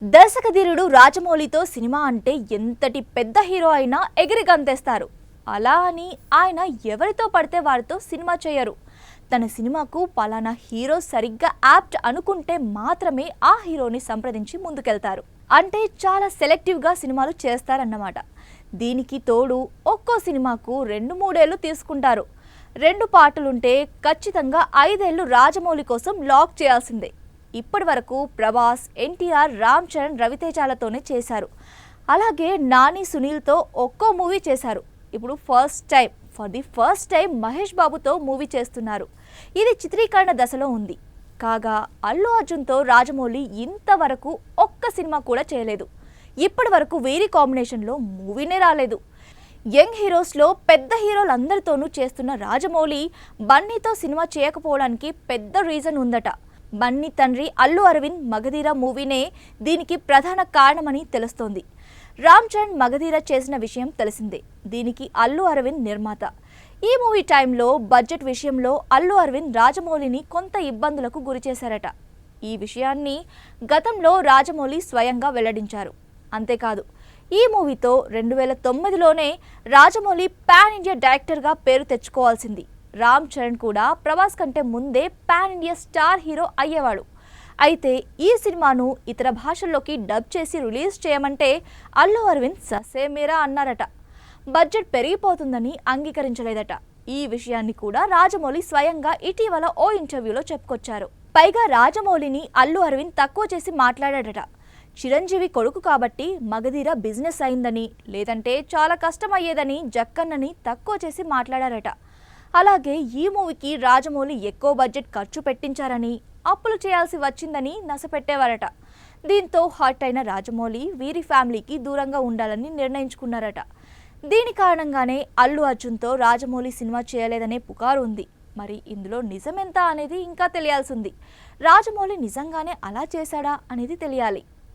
దర్శకధీరుడు రాజమౌళితో cinema అంటే ఎంతటి పెద్ద హీరో అయినా ఎగిరి గంతేస్తారు. అలా అని ఆయన ఎవరితో పడితే వారితో సినిమా చేయరు. తన సినిమాకు పలానా హీరో సరిగ్గా యాప్ట్ అనుకుంటే మాత్రమే ఆ హీరోని సంప్రదించి ముందుకెళ్తారు. అంటే చాలా సెలెక్టివ్గా సినిమాలు చేస్తారన్నమాట. దీనికి తోడు ఒక్కో సినిమాకు 2-3 ఏళ్ళు తీసుకుంటారు. 2 పాటలుంటే ఖచ్చితంగా 5 ఏళ్ళు రాజమౌళి కోసం లాక్ చేయాల్సిందే. ఇప్పటి వరకు ప్రభాస్, ఎన్టీఆర్, రామ్ చరణ్, రవితేజాలతోనే చేశారు. అలాగే నాని, సునీల్తో ఒక్కో మూవీ చేశారు. ఇప్పుడు for the first time Mahesh బాబుతో మూవీ చేస్తున్నారు. ఇది చిత్రీకరణ దశలో ఉంది. కాగా అల్లు అర్జున్తో రాజమౌళి ఇంతవరకు ఒక్క సినిమా కూడా చేయలేదు. ఇప్పటి వరకు వీరి కాంబినేషన్లో మూవీనే రాలేదు. యంగ్ హీరోస్లో పెద్ద హీరోలందరితోనూ చేస్తున్న రాజమౌళి బన్నీతో సినిమా చేయకపోవడానికి పెద్ద రీజన్ ఉందట. బన్నీ తండ్రి అల్లు అరవింద్ మగధీర మూవీనే దీనికి ప్రధాన కారణమని తెలుస్తోంది. రామ్ చరణ్ మగధీర చేసిన విషయం తెలిసిందే. దీనికి అల్లు అరవింద్ నిర్మాత. ఈ మూవీ టైంలో బడ్జెట్ విషయంలో అల్లు అరవింద్ రాజమౌళిని కొంత ఇబ్బందులకు గురిచేశారట. ఈ విషయాన్ని గతంలో రాజమౌళి స్వయంగా వెల్లడించారు. అంతేకాదు, ఈ మూవీతో 2009లోనే రాజమౌళి పాన్ ఇండియా డైరెక్టర్గా పేరు తెచ్చుకోవాల్సింది. రామ్ చరణ్ కూడా ప్రభాస్ కంటే ముందే పాన్ ఇండియా స్టార్ హీరో అయ్యేవాడు. అయితే ఈ సినిమాను ఇతర భాషల్లోకి డబ్ చేసి రిలీజ్ చేయమంటే అల్లు అరవింద్ ససేమేరా అన్నారట. బడ్జెట్ పెరిగిపోతుందని అంగీకరించలేదట. ఈ విషయాన్ని కూడా రాజమౌళి స్వయంగా ఇటీవల ఓ ఇంటర్వ్యూలో చెప్పుకొచ్చారు. పైగా రాజమౌళిని అల్లు అరవింద్ తక్కువ చేసి మాట్లాడాడట. చిరంజీవి కొడుకు కాబట్టి మగధీర బిజినెస్ అయిందని, లేదంటే చాలా కష్టమయ్యేదని జక్కన్నని తక్కువ చేసి మాట్లాడారట. అలాగే ఈ మూవీకి రాజమౌళి ఎక్కువ బడ్జెట్ ఖర్చు పెట్టించారని, అప్పులు చేయాల్సి వచ్చిందని నసపెట్టేవారట. దీంతో హర్ట్ అయిన రాజమౌళి వీరి ఫ్యామిలీకి దూరంగా ఉండాలని నిర్ణయించుకున్నారట. దీని కారణంగానే అల్లు అర్జున్తో రాజమౌళి సినిమా చేయలేదనే పుకారు ఉంది. మరి ఇందులో నిజమెంత అనేది ఇంకా తెలియాల్సి ఉంది. రాజమౌళి నిజంగానే అలా చేశాడా అనేది తెలియాలి.